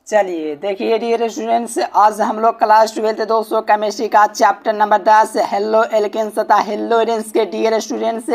चलिए देखिए dear students, आज हम लोग क्लास 12 दोस्तों केमिस्ट्री का चैप्टर नंबर 10 हेलो एल्केन्स तथा हेलो एडेन्स के डियर स्टूडेंट्स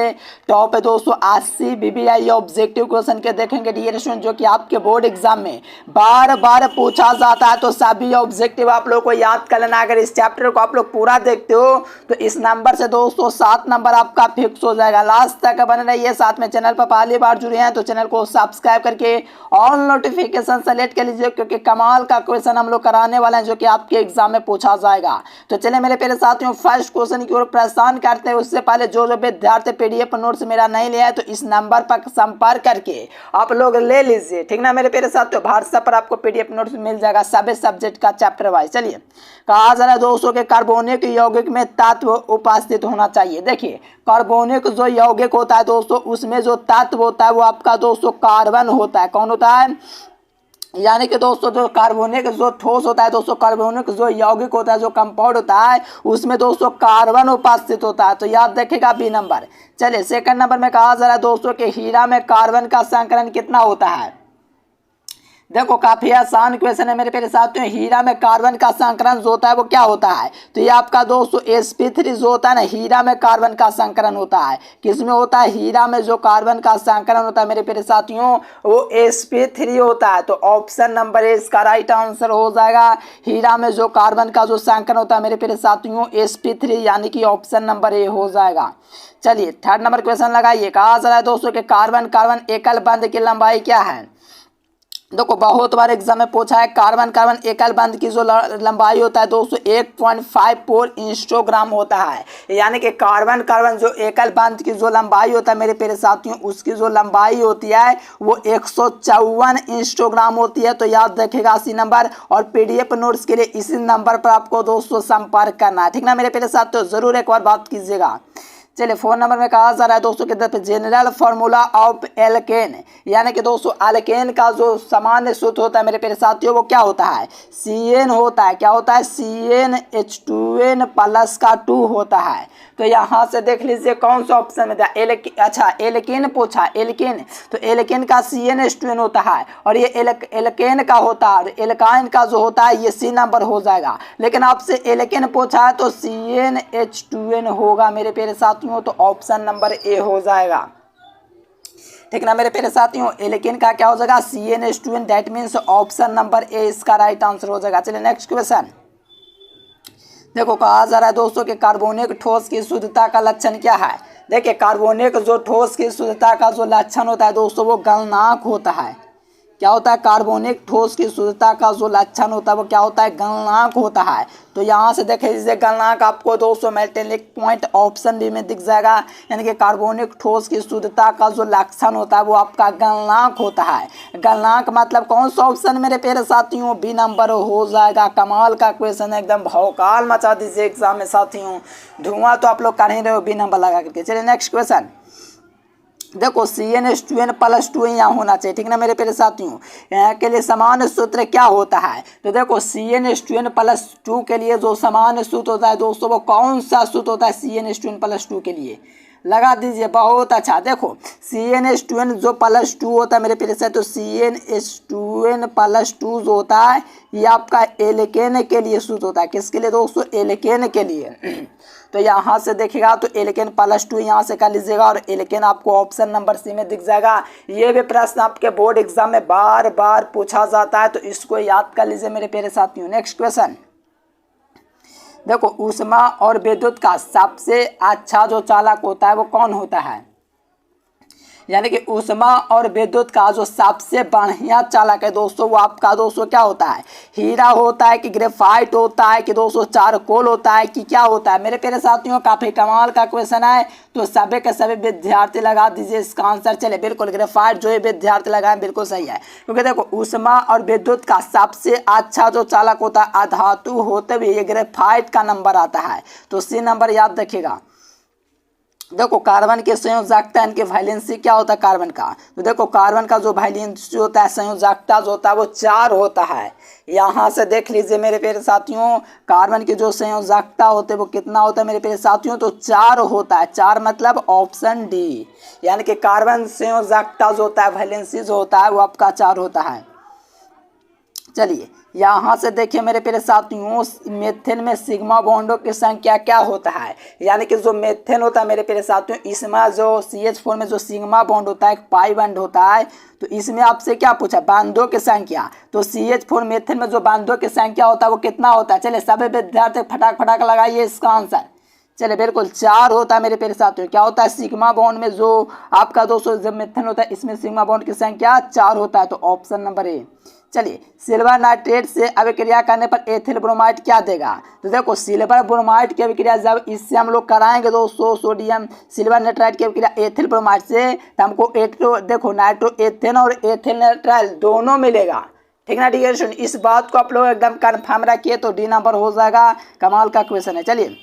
टॉप है दोस्तों 80 बीबीआई ऑब्जेक्टिव क्वेश्चन के देखेंगे डियर स्टूडेंट, जो कि आपके बोर्ड एग्जाम में बार बार पूछा जाता है। तो सभी ऑब्जेक्टिव आप लोग को याद कर लेना। अगर इस चैप्टर को आप लोग पूरा देखते हो तो इस नंबर से दोस्तों 7 नंबर आपका फिक्स हो जाएगा। लास्ट तक बने रहिए। साथ में चैनल पर पहली बार जुड़े हैं तो चैनल को सब्सक्राइब करके ऑल नोटिफिकेशन सेलेक्ट कर लीजिए, क्योंकि कमाल का क्वेश्चन हम लोग कराने वाले हैं जो कि आपके एग्जाम में पूछा जाएगा। तो चलिए मेरे प्यारे साथियों फर्स्ट क्वेश्चन की ओर प्रस्थान करते हैं। उससे पहले जो विद्यार्थी पीडीएफ नोट्स मेरा नहीं लिया है तो इस नंबर पर संपर्क करके आप लोग ले लीजिए, ठीक ना मेरे प्यारे साथियों। व्हाट्सएप पर आपको पीडीएफ नोट्स मिल जाएगा सभी सब्जेक्ट का चैप्टर वाइज। चलिए कहा जा रहा है दोस्तों के कार्बोनिक यौगिक में तत्व उपस्थित होना चाहिए। देखिए कार्बोनिक जो यौगिक होता है दोस्तों उसमें जो तत्व होता है वो आपका दोस्तों कार्बन होता है। कौन होता है? यानी कि दोस्तों जो कार्बोनिक जो ठोस होता है दोस्तों, कार्बोनिक जो यौगिक होता है जो कंपाउंड होता है उसमें दोस्तों कार्बन उपस्थित होता है। तो याद रखेगा बी नंबर। चलिए सेकंड नंबर में कहा जा रहा है दोस्तों कि हीरा में कार्बन का संकलन कितना होता है। देखो काफी आसान क्वेश्चन है मेरे प्यारे साथियों। हीरा में कार्बन का संकरण जो होता है वो क्या होता है? तो ये आपका दोस्तों sp3 जो होता है ना, हीरा में कार्बन का संकरण होता है। किसमें होता है? हीरा में जो कार्बन का संकरण होता है मेरे प्यारे साथियों वो sp3 होता है। तो ऑप्शन नंबर ए इसका राइट आंसर हो जाएगा। हीरा में जो कार्बन का जो संकरण होता है मेरे प्यारे साथियों sp3, यानी कि ऑप्शन नंबर ए हो जाएगा। चलिए थर्ड नंबर क्वेश्चन लगाइए। कहा जा रहा है दोस्तों कि कार्बन कार्बन एकल बंध की लंबाई क्या है। देखो बहुत बार एग्जाम में पूछा है। कार्बन कार्बन एकल बंध की जो लंबाई होता है दोस्तों 1.54 इंस्टोग्राम होता है। यानी कि कार्बन कार्बन जो एकल बंध की जो लंबाई होता है मेरे प्यारे साथियों उसकी जो लंबाई होती है वो 154 इंस्टोग्राम होती है। तो याद रखेगा इसी नंबर, और पीडीएफ नोट्स के लिए इसी नंबर पर आपको दोस्तों संपर्क करना है, ठीक ना मेरे प्यारे साथियों। जरूर एक बार बात कीजिएगा। चलिए फोन नंबर में कहा जा रहा है दोस्तों कि जनरल फार्मूला ऑफ एल्केन, यानी कि दोस्तों एल्केन का जो सामान्य सूत्र होता है मेरे प्यारे साथियों वो क्या होता है? CN होता है। क्या होता है? CnH2n प्लस का 2 होता है। तो यहाँ से देख लीजिए कौन सा ऑप्शन में था। अच्छा एल्केन पूछा, एल्केन तो एल्केन का CnH2n होता है और ये एल्केन का होता है। एल्काइन का जो होता है ये C नंबर हो जाएगा। लेकिन आपसे एल्केन पूछा है तो CnH2n होगा मेरे प्यारे साथियों। तो ऑप्शन नंबर ए हो जाएगा, ठीक ना मेरे प्यारे साथियों। एल्केन का क्या हो जाएगा? CnH2n, that means option number A इसका राइट आंसर हो जाएगा। चलिए नेक्स्ट क्वेश्चन देखो। कहा जा रहा है दोस्तों कि कार्बोनिक ठोस की शुद्धता का लक्षण क्या है। देखिए कार्बोनिक जो ठोस की शुद्धता का जो लक्षण होता है दोस्तों वो गलनांक होता है। क्या होता है? कार्बोनिक ठोस की शुद्धता का जो लक्षण होता है वो क्या होता है? गलनांक होता है। तो यहाँ से देख लीजिए गलनांक आपको दोस्तों मेटेलिक पॉइंट ऑप्शन बी में दिख जाएगा। यानी कि कार्बोनिक ठोस की शुद्धता का जो लक्षण होता है वो आपका गलनांक होता है। गलनांक मतलब कौन सा ऑप्शन मेरे प्यारे साथियों? बी नंबर हो जाएगा। कमाल का क्वेश्चन है, एकदम भौकाल मचा दीजिए एग्जाम में साथियों। धुआं तो आप लोग कर ही रहे हो बी नंबर लगा करके। चलिए नेक्स्ट क्वेश्चन देखो। CnH2n प्लस 2 यहाँ होना चाहिए, ठीक ना मेरे प्यारे साथियों। यहाँ के लिए समान सूत्र क्या होता है? तो देखो CnH2n प्लस 2 के लिए जो समान सूत्र होता है दोस्तों वो कौन सा सूत्र होता है CnH2n प्लस 2 के लिए? लगा दीजिए। बहुत अच्छा। देखो CnH2n जो प्लस 2 होता है मेरे प्यारे साथियों, तो CnH2n प्लस 2 जो होता है ये आपका एल्केन के लिए सूत्र होता है। किसके लिए दोस्तों? एल्केन के लिए। तो यहाँ से देखिएगा तो एल्केन प्लस 2 यहाँ से कर लीजिएगा और एल्केन आपको ऑप्शन नंबर सी में दिख जाएगा। ये भी प्रश्न आपके बोर्ड एग्जाम में बार बार पूछा जाता है तो इसको याद कर लीजिए मेरे प्यारे साथियों। नेक्स्ट क्वेश्चन देखो। ऊष्मा और विद्युत का सबसे अच्छा जो चालक होता है वो कौन होता है? यानी कि ऊष्मा और विद्युत का जो सबसे बढ़िया चालक है दोस्तों वो आपका दोस्तों क्या होता है? हीरा होता है कि ग्रेफाइट होता है कि दोस्तों चारकोल होता है कि क्या होता है? मेरे प्यारे साथियों काफी कमाल का क्वेश्चन है। तो सभी के सभी विद्यार्थी लगा दीजिए इसका आंसर। चले बिल्कुल ग्रेफाइट जो ये विद्यार्थी लगाए बिल्कुल सही है, क्योंकि देखो ऊष्मा और विद्युत का सबसे अच्छा जो चालक होता है अधातु होते हुए ये ग्रेफाइट का नंबर आता है। तो C नंबर याद रखिएगा। देखो कार्बन के संयोजकता इनके वैलेंसी क्या होता है कार्बन का? तो देखो कार्बन का जो वैलेंसी होता है संयोजकता जो होता है वो 4 होता है। यहाँ से देख लीजिए मेरे प्यारे साथियों कार्बन की जो संयोजकता होते है वो कितना होता है मेरे प्यारे साथियों? तो 4 होता है। 4 मतलब ऑप्शन डी, यानी कि कार्बन संयोजकता जो होता है वैलेंसी जो होता है वो आपका 4 होता है। चलिए यहाँ से देखिए मेरे प्यारे साथियों, मेथेन में सिग्मा बॉन्डों की संख्या क्या होता है, यानी कि जो मेथेन होता है मेरे प्यारे साथियों, इसमें जो CH4 में जो सिग्मा बॉन्ड होता है, पाई बॉन्ड होता है, तो इसमें आपसे क्या पूछा, बांधों की संख्या। तो CH4 मेथेन में जो बांधों की संख्या होता है वो कितना होता है। चलिए सभी विद्यार्थी फटाक फटाक लगाइए इसका आंसर। चलिए बिल्कुल 4 होता है मेरे प्यारे साथियों। क्या होता है, सिग्मा बॉन्ड में जो आपका दोस्तों जब मेथेन होता है इसमें सिग्मा बॉन्ड की संख्या 4 होता है, तो ऑप्शन नंबर ए। चलिए सिल्वर नाइट्रेट से अभिक्रिया करने पर एथिल ब्रोमाइड क्या देगा। तो देखो सिल्वर ब्रोमाइड की अभिक्रिया जब इससे हम लोग कराएंगे दोस्तों, सोडियम सिल्वर नाइट्राइड की अभिक्रिया एथिल ब्रोमाइड से, तो हमको देखो नाइट्रो एथेन और एथिल नाइट्राइल दोनों मिलेगा। ठीक ना डियर स्टूडेंट, इस बात को आप लोग एकदम कन्फर्म रखिए तो डी नंबर हो जाएगा। कमाल का क्वेश्चन है। चलिए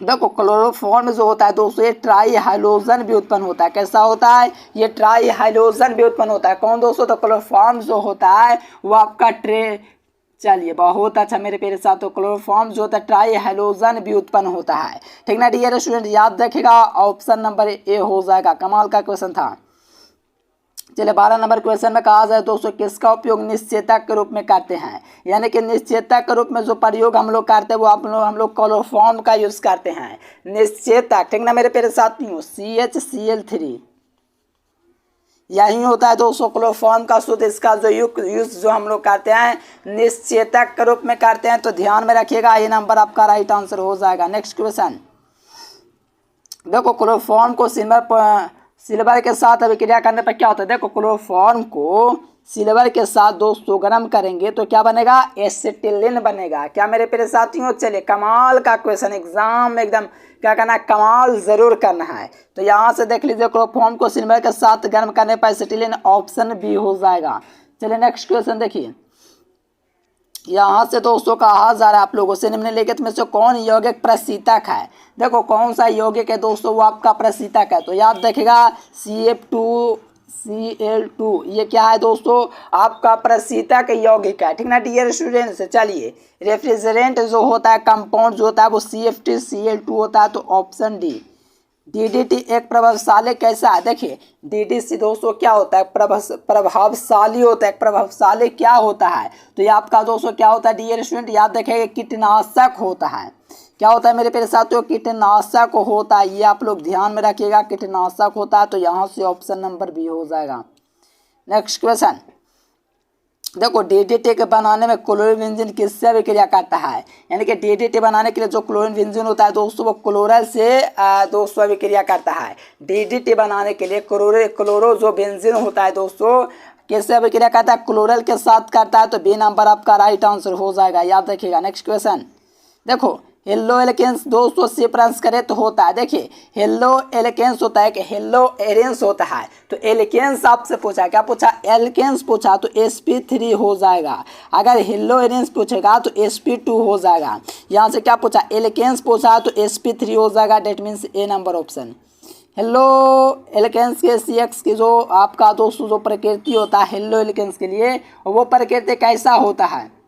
देखो क्लोरोफॉर्म जो होता है दोस्तों, ये ट्राई हाइड्रोजन भी उत्पन्न होता है। कैसा होता है, ये ट्राई हाइड्रोजन भी उत्पन्न होता है। कौन दोस्तों, तो क्लोरोफॉर्म जो होता है वो आपका चलिए बहुत अच्छा मेरे प्यारे साथियों, क्लोरोफॉर्म जो होता है ट्राई हाइड्रोजन भी उत्पन्न होता है। ठीक ना डियर स्टूडेंट, याद रखेगा ऑप्शन नंबर ए हो जाएगा। कमाल का क्वेश्चन था। चलिए 12 नंबर क्वेश्चन में कहा जाए दोस्तों, किसका उपयोग निश्चेतक के रूप में करते हैं, यानी कि निश्चेतक के रूप में जो प्रयोग हम लोग करते हैं वो हम लोग क्लोरोफॉर्म का यूज करते हैं। निश्चेतक, ठीक ना मेरे प्यारे साथियों, CHCl3 यही होता है दोस्तों क्लोरोफॉर्म का सूत्र। इसका जो यूज जो हम लोग करते हैं निश्चेतक के रूप में करते हैं, तो ध्यान में रखिएगा, ये नंबर आपका राइट आंसर हो जाएगा। नेक्स्ट क्वेश्चन देखो, क्लोरोफॉर्म को सिल्वर के साथ अभिक्रिया करने पर क्या होता है। देखो क्लोरोफॉर्म को सिल्वर के साथ दोस्तों गर्म करेंगे तो क्या बनेगा, एसिटिलीन बनेगा। क्या मेरे प्यारे साथियों, चलिए कमाल का क्वेश्चन, एग्जाम में एकदम क्या करना है, कमाल जरूर करना है। तो यहाँ से देख लीजिए, क्लोरोफॉर्म को सिल्वर के साथ गर्म करने पर एसिटिलीन, ऑप्शन बी हो जाएगा। चलिए नेक्स्ट क्वेश्चन देखिए, यहाँ से दोस्तों कहा जा रहा है आप लोगों से, निम्नलिखित में से कौन यौगिक प्रशीतक है। देखो कौन सा यौगिक है दोस्तों वो आपका प्रशीतक है, तो याद रखेगा CF2Cl2 ये क्या है दोस्तों, आपका प्रशीतक यौगिक है। ठीक ना डियर स्टूडेंट्स। चलिए रेफ्रिजरेंट जो होता है, कंपाउंड जो होता है वो CF2Cl2 होता है, तो ऑप्शन डी। DDT एक प्रभावशाली कैसा है, देखिए DDT दोस्तों क्या होता है, प्रभावशाली होता है। प्रभावशाली क्या होता है, तो ये आपका दोस्तों क्या होता है डियर स्टूडेंट, याद रखेंगे कीटनाशक होता है। क्या होता है मेरे प्यारे साथियों, कीटनाशक होता है। ये आप लोग ध्यान में रखिएगा, कीटनाशक होता है, तो यहाँ से ऑप्शन नंबर बी हो जाएगा। नेक्स्ट क्वेश्चन देखो, DDT के बनाने में क्लोरीन बेंजीन किससे अभिक्रिया करता है, यानी कि DDT बनाने के लिए जो क्लोरीन बेंजीन होता है दोस्तों वो क्लोरल से दोस्तों अभिक्रिया करता है। DDT बनाने के लिए क्लोरो जो बेंजीन होता है दोस्तों किससे अभिक्रिया करता है, क्लोरल के साथ करता है, तो बी नंबर आपका राइट आंसर हो जाएगा। याद रखिएगा। नेक्स्ट क्वेश्चन देखो, हेलो एल्केन्स दोस्तों से संस्कृत होता है। देखिए हेलो एल्केन्स होता है कि हेलो एरेंस होता है, तो एल्केन्स आपसे पूछा, क्या पूछा, एल्केन्स पूछा, तो sp3 हो जाएगा। अगर हेलो एरेंस पूछेगा तो sp2 हो जाएगा। यहाँ से क्या पूछा, एल्केन्स पूछा तो sp3 हो जाएगा। That means a number option. Haloalkanes के CX की जो आपका दोस्तों जो प्रकृति होता है हेलो एल्केन्स के लिए, वो प्रकृति कैसा होता है।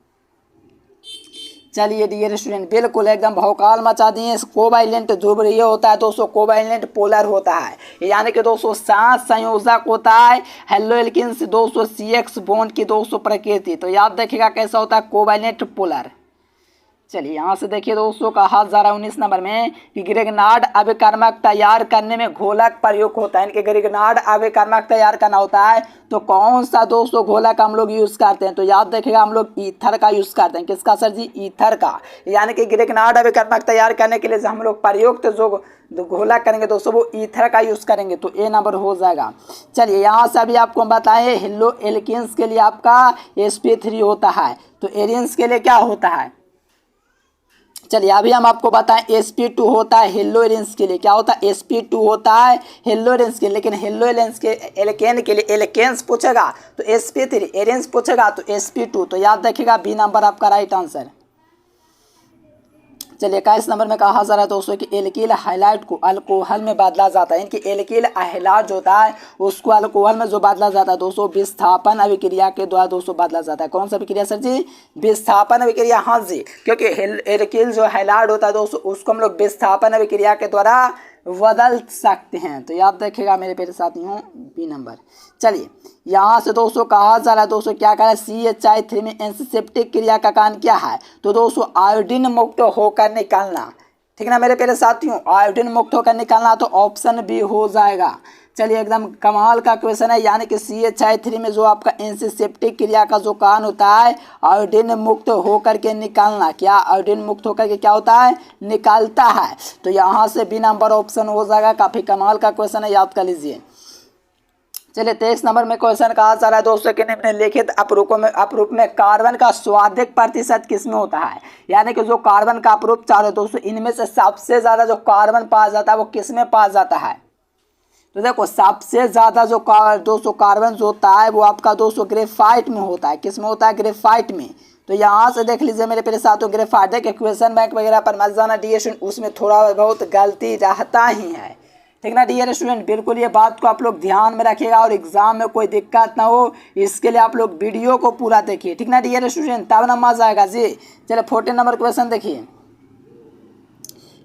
चलिए डियर स्टूडेंट बिल्कुल एकदम भौकाल मचा दिए। कोवैलेंट ध्रुवीय होता है दोस्तों, कोवैलेंट पोलर होता है, यानी कि दोस्तों 7 संयोजक होता है। हेलो एल्केन्स दोस्तों CX बॉन्ड की दोस्तों प्रकृति, तो याद रखिएगा कैसा होता है, कोवैलेंट पोलर। चलिए यहाँ से देखिए दोस्तों कहा जा रहा है 19 नंबर में कि ग्रिग्नार्ड अभिकर्मक तैयार करने में घोलक प्रयोग होता है। इनके ग्रिग्नार्ड अभिकर्मक तैयार करना होता है, तो कौन सा दोस्तों घोलक हम लोग यूज करते हैं, तो याद रखिएगा हम लोग ईथर का यूज करते हैं। किसका सर जी, ईथर का। यानी कि ग्रिग्नार्ड अभिकर्मक तैयार करने के लिए जो हम लोग प्रयुक्त जो घोलक करेंगे दोस्तों वो ईथर का यूज करेंगे, तो ए नंबर हो जाएगा। चलिए यहाँ से अभी आपको बताएं, हेलो एल्केन्स के लिए आपका sp3 होता है, तो एरियंस के लिए क्या होता है। चलिए अभी हम आपको बताएं sp2 होता है हेलो एरेंस के लिए। क्या होता है, sp2 होता है हेलो एरेंस के लिए। लेकिन हेलो एरेंस के एल्केन के लिए एल्केन्स पूछेगा तो sp3, एरेंस पूछेगा तो sp2, तो याद रखिएगा बी नंबर आपका राइट आंसर। चलिए 21 नंबर में कहा जा रहा है दोस्तों कि एल्किल हाइलाइट को अल्कोहल में बदला जाता है। इनकी एल्किल हाइलाइट जो होता है उसको अल्कोहल में जो बदला जाता है दोस्तों विस्थापन अभिक्रिया के द्वारा दोस्तों बदला जाता है। कौन सा अभिक्रिया सर जी, विस्थापन अभिक्रिया। हाँ जी, क्योंकि एल्किल जो हाइलाइट होता है दोस्तों उसको हम लोग विस्थापन अभिक्रिया के द्वारा बदल सकते हैं। तो याद रखिएगा मेरे प्यारे साथियों बी नंबर। चलिए यहाँ से दोस्तों कहा जा रहा है दोस्तों क्या कह रहा है CHI3 में एंटीसेप्टिक क्रिया का कारण क्या है। तो दोस्तों आयोडीन मुक्त होकर निकालना, ठीक ना मेरे प्यारे साथियों, आयोडीन मुक्त होकर निकालना, तो ऑप्शन बी हो जाएगा। चलिए एकदम कमाल का क्वेश्चन है, यानी कि CHI3 में जो आपका एंटीसेप्टिक क्रिया का जो कारण होता है आयोडीन मुक्त होकर के निकालना, क्या आयोडीन मुक्त होकर के क्या होता है, निकालता है। तो यहाँ से बी नंबर ऑप्शन हो जाएगा। काफ़ी कमाल का क्वेश्चन है, याद कर लीजिए। चलिए 23 नंबर में क्वेश्चन कहा जा रहा है दोस्तों कि निम्नलिखित अपरूप में कार्बन का स्वाधिक प्रतिशत किसमें होता है। यानी कि जो कार्बन का अपरूप चार है दोस्तों, इनमें से सबसे ज़्यादा जो कार्बन पाया जाता है वो किसमें पाया जाता है। तो देखो सबसे ज़्यादा जो दोस्तों कार्बन जो होता है वो आपका दोस्तों ग्रेफाइट में होता है। किस में होता है, ग्रेफाइट में। तो यहाँ से देख लीजिए मेरे प्यारे साथियों, ग्रेफाइट देखिए क्वेश्चन बैंक वगैरह पर मत जाना डियर स्टूडेंट, उसमें थोड़ा बहुत गलती रहता ही है, ठीक ना डियर स्टूडेंट। बिल्कुल ये बात को आप लोग ध्यान में रखिएगा और एग्जाम में कोई दिक्कत ना हो, इसके लिए आप लोग वीडियो को पूरा देखिए, ठीक ना डियर स्टूडेंट, तब ना मजा आएगा जी। चलिए 14 नंबर क्वेश्चन देखिए,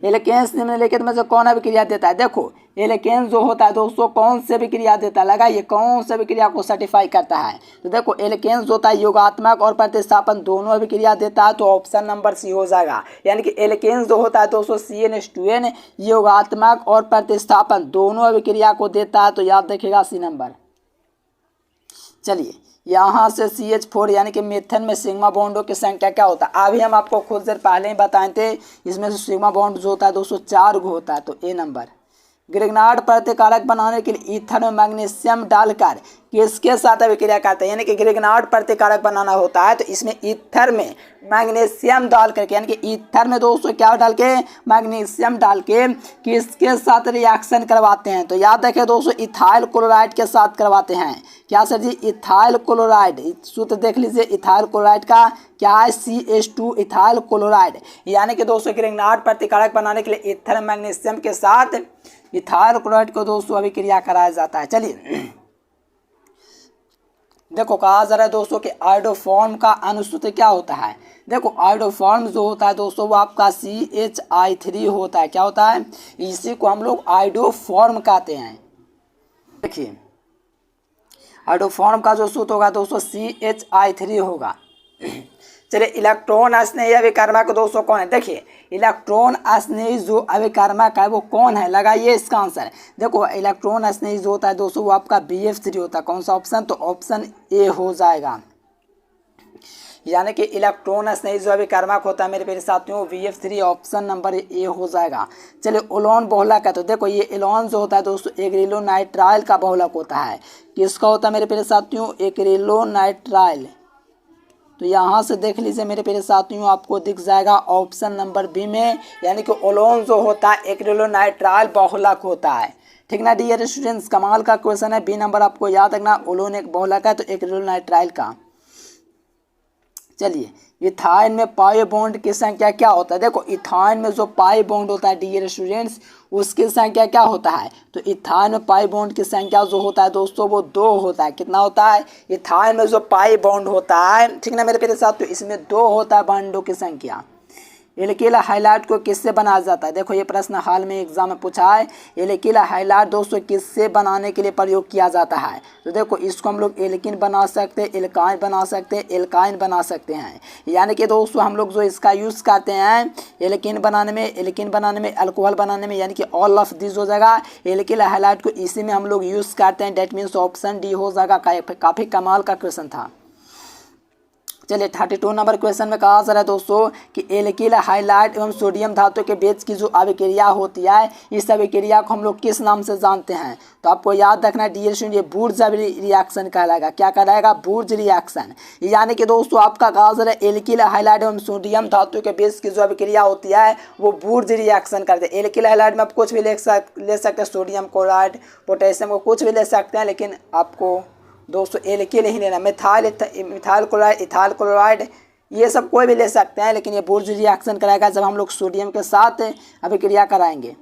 एल्केन्स निम्नलिखित में से कौन अभिक्रिया देता है। देखो एल्केन्स जो होता है दोस्तों कौन से अभिक्रिया देता है, लगाइए कौन से अभिक्रिया को सर्टिफाई करता है। तो देखो एल्केन्स जो होता है योगात्मक और प्रतिस्थापन दोनों अभिक्रिया देता है, तो ऑप्शन नंबर सी हो जाएगा। यानी कि एल्केन्स जो होता है दोस्तों CN2N योगात्मक और प्रतिस्थापन दोनों अभिक्रिया को देता है, तो याद रखिएगा सी नंबर। चलिए यहाँ से CH4 यानी कि मेथन में सिग्मा बॉन्डों की संख्या क्या होता है, अभी हम आपको खुद देर पहले ही बताए थे। इसमें से सिग्मा बॉन्ड जो होता है दोस्तों 4 गो होता है, तो ए नंबर। ग्रिग्नार्ड प्रतिकारक बनाने के लिए ईथर में मैग्नीशियम डालकर किसके साथ अभिक्रिया करते हैं। यानी कि ग्रिग्नार्ड प्रतिकारक बनाना होता है, तो इसमें ईथर में मैग्नीशियम डाल करके, यानी कि ईथर में दोस्तों क्या डाल के, मैग्नीशियम डाल के किसके साथ रिएक्शन करवाते हैं। तो याद रखें दोस्तों इथाइल क्लोराइड के साथ करवाते हैं। क्या सर जी, इथाइल क्लोराइड, सूत्र देख लीजिए इथाइल क्लोराइड का क्या है, CH2 इथाइल क्लोराइड। यानी कि दोस्तों ग्रिग्नार्ड प्रतिकारक बनाने के लिए ईथर मैग्नीशियम के साथ इथाइल क्लोराइड को दोस्तों अभिक्रिया कराया जाता है। चलिए देखो कहा जा रहा है दोस्तों कि आयोडोफॉर्म का अनुसूत्र क्या होता है। देखो आयोडोफॉर्म जो होता है दोस्तों वो आपका CHI3 होता है। क्या होता है, इसी को हम लोग आयोडोफॉर्म कहते हैं। देखिए आयोडोफॉर्म का जो सूत्र होगा दोस्तों CHI3 होगा। चलिए इलेक्ट्रॉन स्नेही अभिकर्मक दोस्तों कौन है। देखिए इलेक्ट्रॉन स्नेही जो अभिकर्मक है वो कौन है, लगाइए इसका आंसर। देखो इलेक्ट्रॉन स्नेही जो होता है दोस्तों वो आपका BF3 होता है। कौन सा ऑप्शन, तो ऑप्शन ए हो जाएगा। यानी कि इलेक्ट्रॉन स्नेही जो अभिकर्मक होता है मेरे प्यारे साथियों BF3 ऑप्शन नंबर ए हो जाएगा। चलिए ओलोन बहुलक है, तो देखो ये एलोन जो होता है दोस्तों एक्रिलोनाइट्राइल का बहुलक होता है। किसका होता है मेरे प्यारे साथियों, एक्रिलोनाइट्राइल। तो यहाँ से देख लीजिए मेरे प्यारे साथियों आपको दिख जाएगा ऑप्शन नंबर बी में, यानी कि ओलोन जो होता है एक्रिलोनाइट्राइल बहुलक होता है, ठीक ना डियर स्टूडेंट्स। कमाल का क्वेश्चन है, बी नंबर आपको याद रखना, ओलोन एक बहुलक है तो एक्रिलोनाइट्राइल का। चलिए इथाइन में पाई बॉन्ड की संख्या क्या होता है। देखो इथाइन में जो पाई बॉन्ड होता है डियर स्टूडेंट्स उसकी संख्या क्या होता है, तो इथाइन में पाई बॉन्ड की संख्या जो होता है दोस्तों वो 2 होता है। कितना होता है, इथाइन में जो पाई बॉन्ड होता है, ठीक ना मेरे प्यारे साथ, तो इसमें 2 होता है बॉन्डों की संख्या। एल्किल हाइलाइट को किससे बनाया जाता है। देखो ये प्रश्न हाल में एग्जाम में पूछा है, एल्किल हाइलाइट दोस्तों किससे बनाने के लिए प्रयोग किया जाता है। तो देखो इसको हम लोग एल्किन बना सकते हैं, एल्काइन बना सकते हैं, एल्काइन बना सकते हैं। यानी कि दोस्तों हम लोग जो इसका यूज़ करते हैं एल्किन बनाने में, अल्कोहल बनाने में, यानी कि ऑल ऑफ दिस हो जाएगा। एल्किल हाइलाइट को इसी में हम लोग यूज़ करते हैं, डेट मीन्स ऑप्शन डी हो जाएगा। काफ़ी कमाल का क्वेश्चन था। चलिए 32 नंबर क्वेश्चन में कहा जा रहा है दोस्तों कि एल्किल हाइलाइट एवं सोडियम धातु के बीच की जो अभिक्रिया होती है इस अभिक्रिया को हम लोग किस नाम से जानते हैं। तो आपको याद रखना डियर स्टूडेंट ये बुर्ज रिएक्शन कहलाएगा। क्या कहलाएगा, बुर्ज रिएक्शन। यानी कि दोस्तों आपका कहा जा रहा है एल्किल हाइलाइट एवं सोडियम धातु के बीच की जो अभिक्रिया होती है वो बुर्ज रिएक्शन करते हैं। एल्किल हाइलाइट में आप कुछ भी ले सकते हैं, सोडियम क्लोराइड, पोटेशियम को कुछ भी ले सकते हैं, लेकिन आपको दोस्तों एल्किल ही लेना। मिथाइल क्लोराइड, इथाइल क्लोराइड ये सब कोई भी ले सकते हैं, लेकिन ये बुर्ज रिएक्शन कराएगा जब हम लोग सोडियम के साथ अभिक्रिया कराएंगे।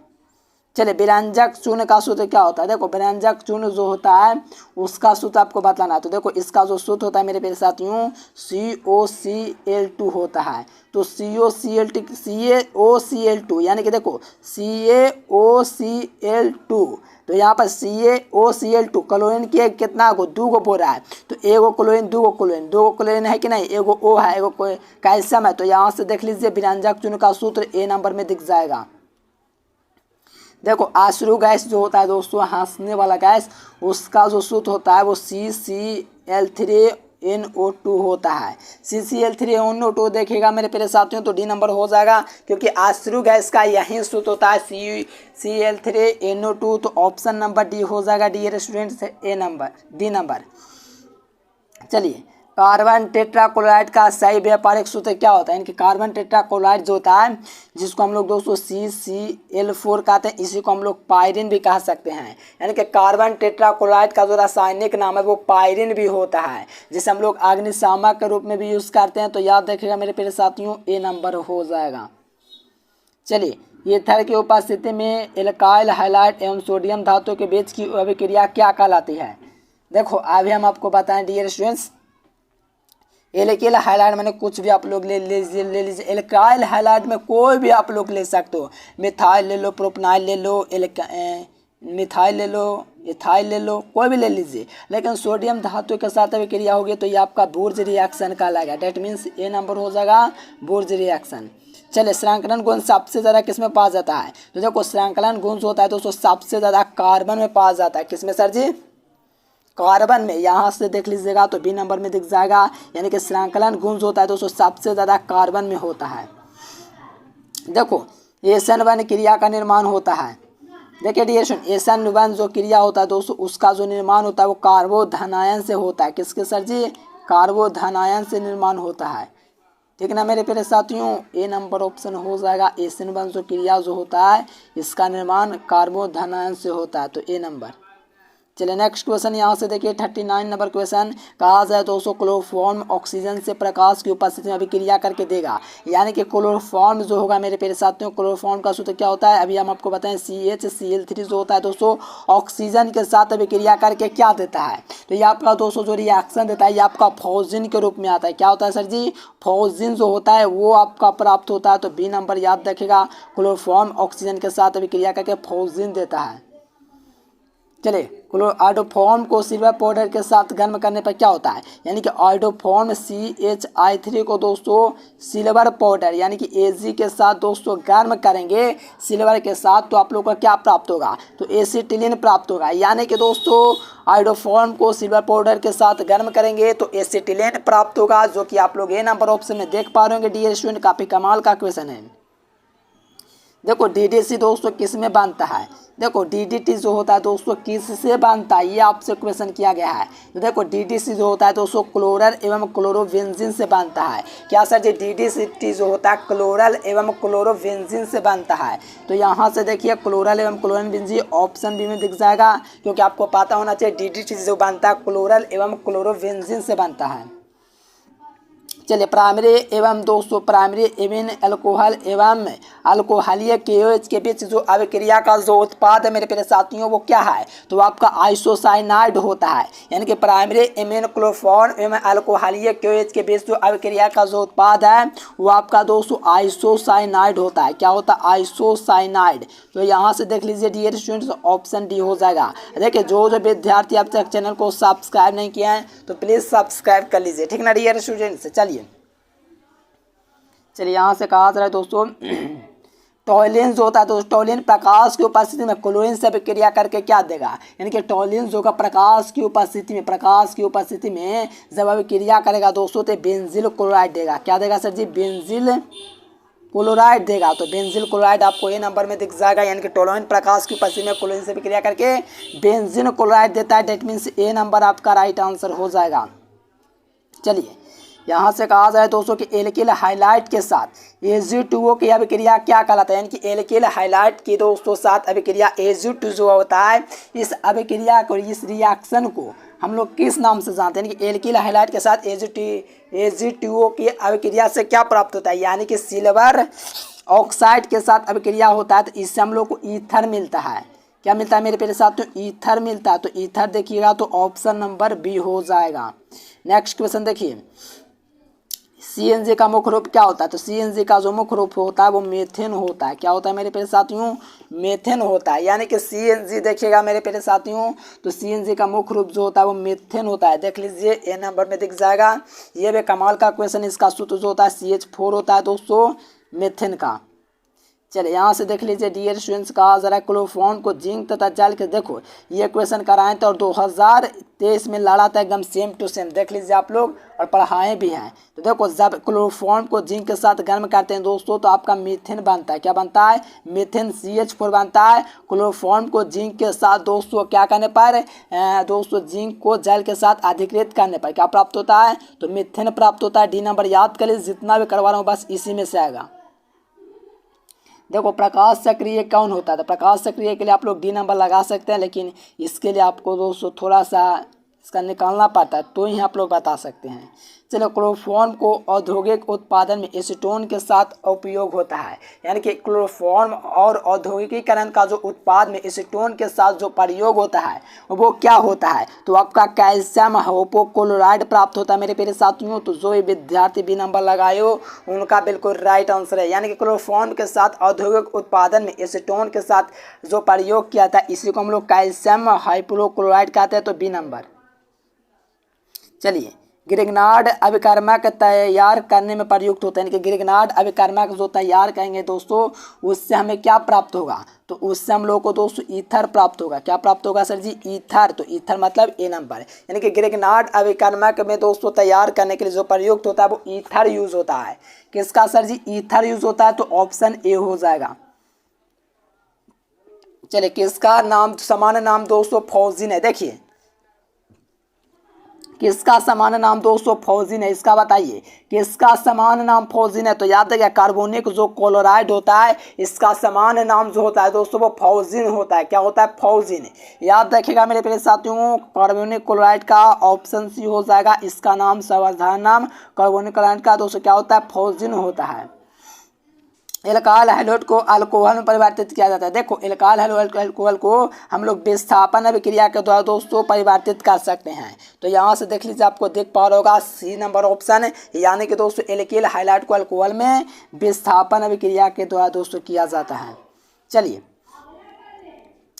चलिए व्यंजक चूर्ण का सूत्र क्या होता है। देखो व्यंजक चूर्ण जो होता है उसका सूत्र आपको बताना है। तो देखो इसका जो सूत्र होता है मेरे प्यारे साथियों COCl2 होता है। तो CaOCl2 यानी कि देखो CaOCl2, तो यहाँ पर CaOCl2 क्लोरीन के कितना को 2 को बोल रहा है। तो एगो क्लोरीन 2 क्लोरीन है कि नहीं, एगो O है, एगो कैल्शियम है। तो यहाँ से देख लीजिए व्यंजक चूर्ण का सूत्र A नंबर में दिख जाएगा। देखो आश्रु गैस जो होता है दोस्तों, हंसने वाला गैस, उसका जो सूत्र होता है वो CCl3NO2 होता है। CCl3NO2 देखिएगा मेरे प्यारे साथियों तो D नंबर हो जाएगा, क्योंकि आश्रु गैस का यही सूत्र होता है CCl3NO2। तो ऑप्शन नंबर D हो जाएगा डियर स्टूडेंट्स, D नंबर। चलिए कार्बन टेट्राक्लोराइड का सही व्यापारिक सूत्र क्या होता है। इनके कार्बन टेट्राक्लोराइड जो होता है जिसको हम लोग दोस्तों CCl4 कहते हैं, इसी को हम लोग पायरिन भी कह सकते हैं। यानी कि कार्बन टेट्राक्लोराइड का जो रासायनिक नाम है वो पायरिन भी होता है, जिसे हम लोग अग्निशामक के रूप में भी यूज़ करते हैं। तो याद रखिएगा मेरे प्यारे साथियों A नंबर हो जाएगा। चलिए ईथर की उपस्थिति में एल्काइल हाइलाइट एवं सोडियम धातु के बीच की अभिक्रिया क्या कहलाती है। देखो अभी हम आपको बताएं डियर स्टूडेंट्स, एल्काइल हाइलाइड मैंने कुछ भी आप लोग ले लीजिए। एल्काइल हाइलाइड में कोई भी आप लोग ले सकते हो, मिथाइल ले लो, प्रोपनाइल ले लो, मिथाइल ले लो, इथाइल ले लो, कोई भी ले लीजिए। लेकिन सोडियम धातु के साथ अभिक्रिया होगी तो ये आपका बुर्ज रिएक्शन कहलाएगा। डेट मीन्स A नंबर हो जाएगा बुर्ज रिएक्शन। चलिए श्रृंखलन गुण सबसे ज़्यादा किस में पाया जाता है। तो देखो श्रृंखलन गुण जो होता है दोस्तों सबसे ज़्यादा कार्बन में पाया जाता है। किसमें सर जी, कार्बन में। यहाँ से देख लीजिएगा तो B नंबर में दिख जाएगा। यानी कि श्रृंखलन गुण जो होता है दोस्तों सबसे ज़्यादा कार्बन में होता है। देखो SN1 क्रिया का निर्माण होता है। देखिए डियर स्टूडेंट SN1 जो क्रिया होता है दोस्तों उसका जो निर्माण होता है वो कार्बोधनायन से होता है। किसके सर जी, कार्बोधनायन से निर्माण होता है। ठीक ना मेरे प्यारे साथियों, A नंबर ऑप्शन हो जाएगा। SN1 जो क्रिया जो होता है इसका निर्माण कार्बोधनायन से होता है, तो A नंबर। चलिए नेक्स्ट क्वेश्चन यहाँ से देखिए 39 नंबर क्वेश्चन। कहा जाए दोस्तों क्लोरोफॉर्म ऑक्सीजन से प्रकाश की उपस्थिति में अभिक्रिया करके देगा। यानी कि क्लोरोफॉर्म जो होगा मेरे प्यारे साथियों, क्लोरोफॉर्म का सूत्र क्या होता है अभी हम आपको बताएं। CHCl3 जो होता है दोस्तों ऑक्सीजन के साथ अभिक्रिया करके क्या देता है। तो ये आपका दोस्तों जो रिएक्शन देता है ये आपका फॉस्जिन के रूप में आता है। क्या होता है सर जी, फॉस्जिन जो होता है वो आपका प्राप्त होता है। तो B नंबर याद रखेगा, क्लोरोफॉर्म ऑक्सीजन के साथ अभिक्रिया करके फॉस्जिन देता है। चलिए आइडोफॉर्म को सिल्वर पाउडर के साथ गर्म करने पर क्या होता है। यानी कि आइडोफॉर्म CHI3 को दोस्तों सिल्वर पाउडर यानी कि Ag के साथ दोस्तों गर्म करेंगे सिल्वर के साथ, तो आप लोग को क्या प्राप्त होगा, तो एसिटिलीन प्राप्त होगा। यानी कि दोस्तों आइडोफॉर्म को सिल्वर पाउडर के साथ गर्म करेंगे तो एसिटिलीन प्राप्त होगा, जो कि आप लोग A नंबर ऑप्शन में देख पा रहे होंगे डियर स्टूडेंट। काफ़ी कमाल का क्वेश्चन है। देखो DDC दोस्तों किस में बनता है। देखो DDT जो होता है दोस्तों किस से बनता है, ये आपसे क्वेश्चन किया गया है। तो देखो DDC जो होता है दोस्तों क्लोरल एवं क्लोरोबेंजीन से बनता है। क्या सर जी, DDT जो होता है क्लोरल एवं क्लोरोबेंजीन से बनता है। तो यहाँ से देखिए क्लोरल एवं क्लोरोबेंजीन ऑप्शन B में दिख जाएगा, क्योंकि आपको पता होना चाहिए DDT जो बनता है क्लोरल एवं क्लोरोबेंजीन से बनता है। चलिए प्राइमरी एवं दोस्तों प्राइमरी एविन अल्कोहल एवं अल्कोहलीय KOH के बीच जो अभिक्रिया का जो उत्पाद है मेरे प्यारे साथियों वो क्या है, तो आपका आइसोसाइनाइड होता है। यानी कि प्राइमरी एमिन क्लोरोफॉर्म एवं अल्कोहलीय KOH के बीच जो अभिक्रिया का जो उत्पाद है वो आपका दोस्तों आइसोसाइनाइड होता है। क्या होता है, आइसोसाइनाइड। तो यहाँ से देख लीजिए डियर स्टूडेंट्स ऑप्शन D हो जाएगा। देखिए जो विद्यार्थी अब तक चैनल को सब्सक्राइब नहीं किया है तो प्लीज़ सब्सक्राइब कर लीजिए, ठीक ना डियर स्टूडेंट्स। चलिए यहाँ से कहा जा रहा है दोस्तों टॉलिन जो होता है तो टॉलिन प्रकाश की उपस्थिति में क्लोरीन से अभिक्रिया करके क्या देगा। यानी कि टॉलिन जो का प्रकाश की उपस्थिति में जब अभिक्रिया करेगा दोस्तों तो बेंजील क्लोराइड देगा। क्या देगा सर जी, बेंजील क्लोराइड देगा। तो बेंजील क्लोराइड आपको A नंबर में दिख जाएगा। यानी कि टॉलिन प्रकाश की उपस्थिति में क्लोरीन से अभिक्रिया करके बेंजीन क्लोराइड देता है। डेट मीन्स A नंबर आपका राइट आंसर हो जाएगा। चलिए यहाँ से कहा जाए दोस्तों कि एल्किल हाइलाइट के साथ Ag2O की अभिक्रिया क्या कहलाता है। यानी कि एल्किल हाइलाइट के दोस्तों साथ अभिक्रिया Ag2 जो होता है इस अभिक्रिया को इस रिएक्शन को हम लोग किस नाम से जानते हैं। यानी कि एल्किल हाइलाइट के साथ Ag2O की अभिक्रिया से क्या प्राप्त होता है, यानी कि सिल्वर ऑक्साइड के साथ अभिक्रिया होता है तो इससे हम लोग को ईथर मिलता है। क्या मिलता है मेरे प्यारे साथियों? ईथर मिलता है। तो ईथर देखिएगा तो ऑप्शन नंबर बी हो जाएगा। नेक्स्ट क्वेश्चन देखिए, सीएनजी का मुख्य रूप क्या होता है? तो सीएनजी का जो मुख्य रूप होता है वो मीथेन होता है। क्या होता है मेरे प्यारे साथियों? मीथेन होता है। यानी कि सीएनजी देखिएगा मेरे प्यारे साथियों, तो सीएनजी का मुख्य रूप जो होता है वो मीथेन होता है। देख लीजिए ए नंबर में दिख जाएगा। ये भी कमाल का क्वेश्चन। इसका सूत्र जो होता है CH4 होता है दोस्तों मीथेन का। चलिए यहाँ से देख लीजिए डियर स्टूडेंट्स, कहा जरा क्लोरोफॉर्म को जिंक तथा जल के, देखो ये क्वेश्चन कराए थे और 2023 में लड़ा था एकदम सेम टू सेम। देख लीजिए आप लोग और पढ़ाए भी हैं। तो देखो जब क्लोरोफॉर्म को जिंक के साथ गर्म करते हैं दोस्तों तो आपका मीथेन बनता है। क्या बनता है? मीथेन CH4 बनता है। क्लोरोफॉर्म को जिंक के साथ दोस्तों क्या करने पर दोस्तों जिंक को जल के साथ अधिकृत करने पर क्या प्राप्त होता है? तो मीथेन प्राप्त होता है। डी नंबर याद कर लीजिए, जितना भी करवा रहा हूँ बस इसी में से आएगा। देखो प्रकाश सक्रिय कौन होता है? तो प्रकाश सक्रिय के लिए आप लोग डी नंबर लगा सकते हैं, लेकिन इसके लिए आपको दोस्तों थोड़ा सा इसका निकालना पड़ता है तो ही आप लोग बता सकते हैं। चलो क्लोरोफॉर्म को औद्योगिक उत्पादन में एसीटोन के साथ उपयोग होता है। यानी कि क्लोरोफॉर्म और औद्योगिकीकरण का जो उत्पाद में एसीटोन के साथ जो प्रयोग होता है वो क्या होता है? तो आपका कैल्शियम हाइपोक्लोराइड प्राप्त होता है मेरे प्यारे साथियों। तो जो विद्यार्थी बी नंबर लगायो उनका बिल्कुल राइट आंसर है। यानी कि क्लोरोफॉर्म के साथ औद्योगिक उत्पादन में एसीटोन के साथ जो प्रयोग किया था इसी को हम लोग कैल्शियम हाइपोक्लोराइड कहते हैं। तो बी नंबर। चलिए ग्रिग्नार्ड अभिकर्मक तैयार करने में प्रयुक्त होता है। यानी कि ग्रिग्नार्ड अभिकर्मक जो तैयार करेंगे दोस्तों उससे हमें क्या प्राप्त होगा? तो उससे हम लोग को दोस्तों ईथर प्राप्त होगा। क्या प्राप्त होगा सर जी? ईथर। तो ईथर मतलब ए नंबर। यानी कि ग्रिग्नार्ड अभिकर्मक में दोस्तों तैयार करने के लिए जो प्रयुक्त होता है वो ईथर यूज होता है। किसका सर जी? ईथर यूज होता है। तो ऑप्शन ए हो जाएगा। चलिए किसका नाम सामान्य नाम दोस्तों फॉजिन है? देखिए किसका सामान्य नाम दोस्तों फॉजिन है? इसका बताइए किसका सामान्य नाम फॉजिन है? तो याद रखिए कार्बोनिक जो क्लोराइड होता है इसका सामान्य नाम जो होता है दोस्तों वो फॉजिन होता है। क्या होता है? फॉजिन। याद रखिएगा मेरे प्यारे साथियों, कार्बोनिक क्लोराइड का ऑप्शन सी हो जाएगा। इसका नाम साधारण नाम कार्बोनिक क्लोराइड का दोस्तों क्या होता है? फॉजिन होता है। एल्काइल हैलाइड को अल्कोहल में परिवर्तित किया जाता है। देखो एल्काइल अल्कोहल को हम लोग विस्थापन अभिक्रिया के द्वारा दोस्तों परिवर्तित कर सकते हैं। तो यहाँ से देख लीजिए, आपको देख पा रहा होगा सी नंबर ऑप्शन, यानी कि दोस्तों एल्काइल हैलाइड को अल्कोहल में विस्थापन अभिक्रिया के द्वारा दोस्तों किया जाता है। चलिए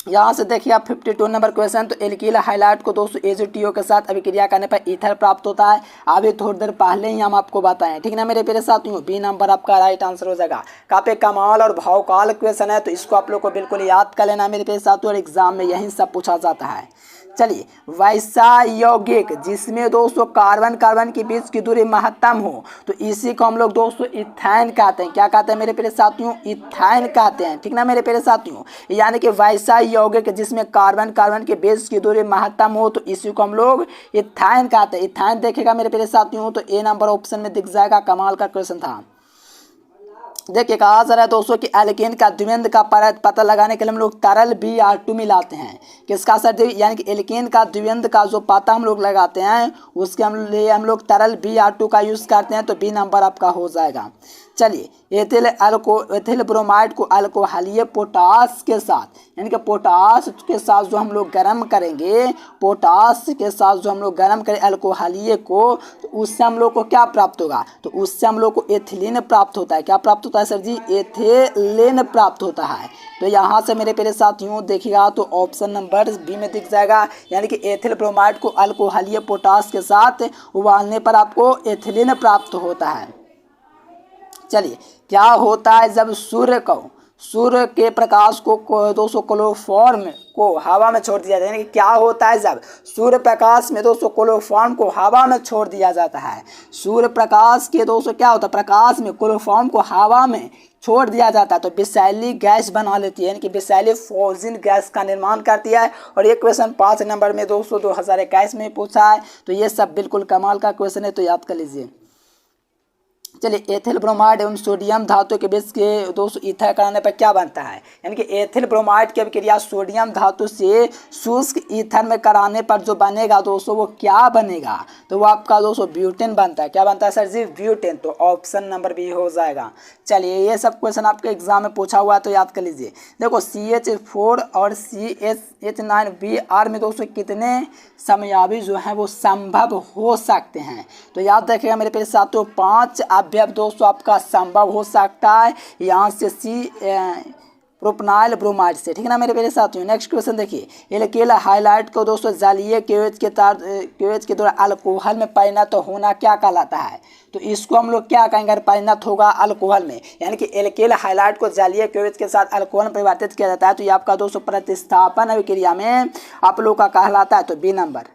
यहाँ से देखिए आप 52 नंबर क्वेश्चन। तो एल्किल हाइलाइट को दोस्तों एजीटीओ के साथ अभिक्रिया करने पर ईथर प्राप्त होता है। अभी थोड़ी देर पहले ही हम आपको बताएं, ठीक ना मेरे प्यारे साथियों। बी नंबर आपका राइट आंसर हो जाएगा। काफी कमाल और भावकाल क्वेश्चन है, तो इसको आप लोग को बिल्कुल याद कर लेना मेरे प्यारे साथियों, और एग्जाम में यही सब पूछा जाता है। चलिए वैसा यौगिक जिसमें दोस्तों कार्बन कार्बन के बीच की दूरी महत्तम हो, तो इसी को हम लोग दोस्तों इथाइन कहते हैं। क्या कहते हैं मेरे प्यारे साथियों? इथाइन कहते हैं, ठीक ना मेरे प्यारे साथियों। यानी कि वैसा यौगिक जिसमें कार्बन कार्बन के बीच की दूरी महत्तम हो, तो इसी को हम लोग इथाइन कहते हैं। इथाइन देखेगा मेरे प्यारे साथियों, तो ए नंबर ऑप्शन में दिख जाएगा। कमाल का क्वेश्चन था। देखिए कहा जा रहा है दोस्तों कि एल्केन का द्विवेंद का पता लगाने के लिए हम लोग तरल Br2 मिलाते हैं। किसका सर? यानी कि एल्केन का द्विवेंद का जो पता हम लोग लगाते हैं उसके हम लोग तरल Br2 का यूज करते हैं। तो बी नंबर आपका हो जाएगा। चलिए एथिल ब्रोमाइड को अल्कोहलीय पोटास के साथ, यानी कि पोटास के साथ जो हम लोग गर्म करेंगे, पोटास के साथ जो हम लोग गर्म करें अल्कोहलीय को, तो उससे हम लोग को क्या प्राप्त होगा? तो उससे हम लोग को एथिलीन प्राप्त होता है। क्या प्राप्त होता है सर जी? एथिलीन प्राप्त होता है। तो यहाँ से मेरे प्यारे साथियों देखिएगा तो ऑप्शन नंबर बी में दिख जाएगा। यानी कि एथिल ब्रोमाइड को अल्कोहलीय पोटास के साथ उबालने पर आपको एथिलीन प्राप्त होता है। चलिए क्या होता है जब सूर्य के प्रकाश को दोस्तों क्लोरोफॉर्म को हवा में छोड़ दिया जाता है? यानी कि क्या होता है जब सूर्य प्रकाश में दोस्तों क्लोरोफॉर्म को हवा में छोड़ दिया जाता है? सूर्य प्रकाश के दोस्तों क्या होता है? प्रकाश में क्लोरोफॉर्म को हवा में छोड़ दिया जाता है तो विषैली गैस बना लेती है, यानी कि विषैली फ्यूजन गैस का निर्माण करती है। और ये क्वेश्चन 5 नंबर में दोस्तों 2021 में पूछा है। तो ये सब बिल्कुल कमाल का क्वेश्चन है, तो याद कर लीजिए। चलिए एथिल ब्रोमाइड एवं सोडियम धातु के बीच के दोस्तों ईथर कराने पर क्या बनता है, यानी कि एथिल ब्रोमाइड की अभिक्रिया सोडियम धातु से शुष्क ईथर में कराने पर जो बनेगा दोस्तों वो क्या बनेगा, तो वो आपका दोस्तों ब्यूटेन बनता है। क्या बनता है सर जी, ब्यूटेन। तो ऑप्शन नंबर बी हो जाएगा। चलिए ये सब क्वेश्चन आपके एग्जाम में पूछा हुआ है तो याद कर लीजिए। देखो CH4 और CH9Br में दोस्तों कितने समयावी जो है वो संभव हो सकते हैं, तो याद रखिएगा मेरे प्यारे साथियों 5 अवयव दोस्तों आपका संभव हो सकता है यहाँ से प्रोपनाइल ब्रोमाइड से, ठीक है ना मेरे प्यारे साथियों। नेक्स्ट क्वेश्चन देखिए, एल्केल हाइलाइट को दोस्तों जलीय केवेज के द्वारा अल्कोहल में परिणत होना क्या कहलाता है, तो इसको हम लोग क्या कहेंगे, परिणत होगा अल्कोहल में, यानी कि एल्केल हाइलाइट को जलीय केवेज के साथ अल्कोहल में परिवर्तित किया जाता है, तो ये आपका दोस्तों प्रतिस्थापन अभिक्रिया में आप लोग का कहलाता है, तो बी नंबर।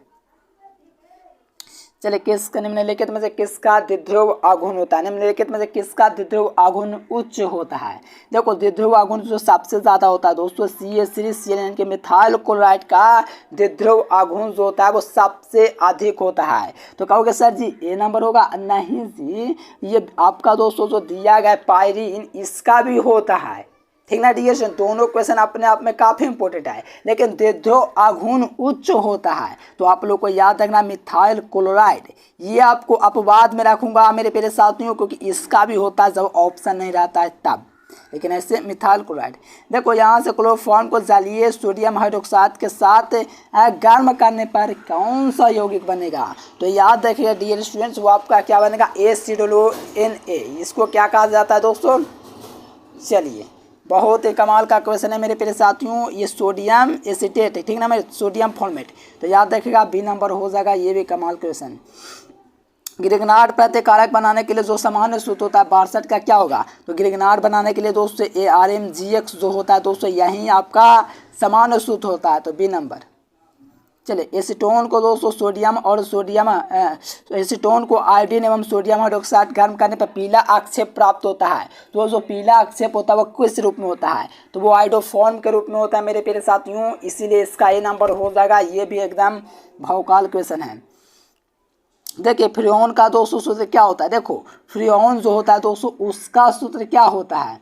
चलिए किसका निम्नलिखित में से किसका द्विध्रुव आघूर्ण होता है, निम्नलिखित में से किसका द्विध्रुव आघूर्ण उच्च होता है। देखो द्विध्रुव आघूर्ण जो सबसे ज़्यादा होता है दोस्तों CH3Cl यानी कि मिथाइल क्लोराइड का द्विध्रुव आघूर्ण जो होता है वो सबसे अधिक होता है, तो कहोगे सर जी ए नंबर होगा, नहीं जी, ये आपका दोस्तों जो दिया गया पायरीन इसका भी होता है, ठीक ना डियर स्टूडेंट। दोनों क्वेश्चन अपने आप में काफ़ी इंपॉर्टेंट है, लेकिन द्विध्रुव आघूर्ण उच्च होता है, तो आप लोग को याद रखना मिथाइल क्लोराइड, ये आपको अपवाद में रखूंगा मेरे प्यारे साथियों, क्योंकि इसका भी होता है जब ऑप्शन नहीं रहता है तब, लेकिन ऐसे मिथाइल क्लोराइड। देखो यहाँ से क्लोरोफॉर्म को जलीय सोडियम हाइड्रोक्साइड के साथ गर्म करने पर कौन सा यौगिक बनेगा, तो याद रखिएगा डियर स्टूडेंट्स वो आपका क्या बनेगा, एसिडोलोना। इसको क्या कहा जाता है दोस्तों, चलिए बहुत ही कमाल का क्वेश्चन है मेरे प्यारे साथियों, ये सोडियम एसीटेट है, ठीक ना मेरे, सोडियम फॉर्मेट, तो याद रखिएगा बी नंबर हो जाएगा, ये भी कमाल क्वेश्चन। ग्रिग्नार्ड प्रतिकारक बनाने के लिए जो सामान्य सूत्र होता है 62 का क्या होगा, तो ग्रिग्नार्ड बनाने के लिए दोस्तों ARMGX जो होता है दोस्तों यही आपका सामान्य सूत्र होता है, तो बी नंबर। चलिए एसीटोन को दोस्तों एसीटोन को आयोडीन एवं सोडियम हाइड्रोक्साइड गर्म करने पर पीला आक्षेप प्राप्त होता है, तो जो पीला आक्षेप होता है वो किस रूप में होता है, तो वो आइडोफॉर्म के रूप में होता है मेरे प्यारे साथियों, इसीलिए इसका ए नंबर हो जाएगा। ये भी एकदम भौकाल क्वेश्चन है। देखिए फ्रियोन का दोस्तों सूत्र क्या होता है, देखो फ्रियोन जो होता है दोस्तों उसका सूत्र क्या होता है,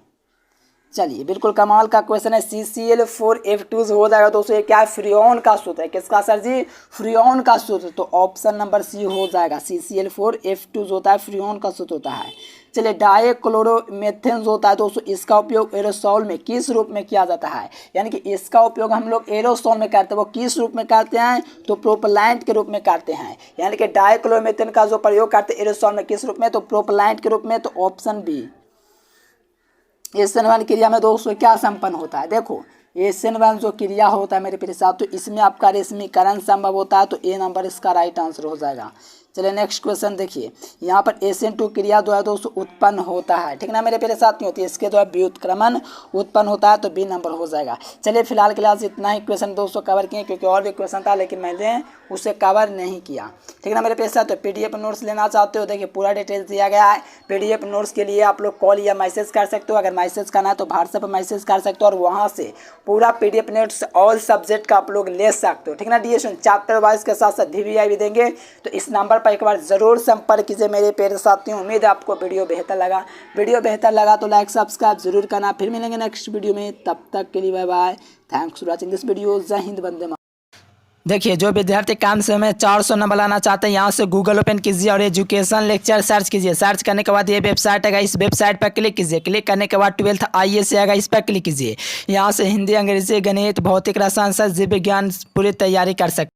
चलिए बिल्कुल कमाल का क्वेश्चन है, CCl4F2 हो जाएगा दोस्तों, ये क्या है, फ्रियोन का सूत्र है, किसका सर जी, फ्रियोन का सूत्र, तो ऑप्शन नंबर सी हो जाएगा, CCl4F2 जो होता है फ्रियोन का सूत्र होता है। चलिए डाइक्लोरोमेथेन जो होता है दोस्तों इसका उपयोग एरोसोल में किस रूप में किया जाता है, यानी कि इसका उपयोग हम लोग एरोसोल में करते हैं, वो किस रूप में करते हैं, तो प्रोपेलेंट के रूप में करते हैं, यानी कि डाइक्लोरोमेथेन का जो प्रयोग करते हैं एरोसोल में किस रूप में, तो प्रोपेलेंट के रूप में, तो ऑप्शन बी। SN1 क्रिया में दोस्तों क्या संपन्न होता है, देखो SN1 जो क्रिया होता है मेरे प्यारे साथ, तो इसमें आपका रेशमीकरण संभव होता है, तो ए नंबर इसका राइट आंसर हो जाएगा। चलिए नेक्स्ट क्वेश्चन देखिए, यहाँ पर SN2 क्रिया द्वारा दोस्तों उत्पन्न होता है, ठीक ना मेरे प्यारे साथियों, तो इसके द्वारा व्युत्क्रमण उत्पन्न होता है, तो बी नंबर हो जाएगा। चलिए फिलहाल के लिए इतना ही क्वेश्चन दोस्तों कवर किए, क्योंकि और भी क्वेश्चन था लेकिन मैंने उसे कवर नहीं किया, ठीक ना मेरे प्यारे साथियों। PDF नोट्स लेना चाहते हो, देखिए पूरा डिटेल्स दिया गया है, PDF नोट्स के लिए आप लोग कॉल या मैसेज कर सकते हो, अगर मैसेज करना है तो व्हाट्सएप पर मैसेज कर सकते हो, और वहाँ से पूरा PDF नोट्स ऑल सब्जेक्ट का आप लोग ले सकते हो, ठीक ना डियर स्टूडेंट। चैप्टर वाइज के साथ साथ DVI भी देंगे, तो इस नंबर पर एक बार ज़रूर संपर्क कीजिए मेरे प्यारे साथियों। उम्मीद है आपको वीडियो बेहतर लगा तो लाइक सब्सक्राइब जरूर करना। फिर मिलेंगे नेक्स्ट वीडियो में, तब तक के लिए bye bye, thanks for watching this video, जय हिंद, वंदे मातरम। देखिए जो विद्यार्थी काम से में 400 नंबर लाना चाहते हैं, यहाँ से गूगल ओपन कीजिए और एजुकेशन लेक्चर सर्च कीजिए। सर्च करने के बाद ये वेबसाइट आएगा, इस वेबसाइट पर क्लिक कीजिए। क्लिक करने के बाद 12th IAS आएगा, इस पर क्लिक कीजिए। यहाँ से हिंदी, अंग्रेजी, गणित, भौतिक, रसायन, जीव विज्ञान पूरी तैयारी कर सकते।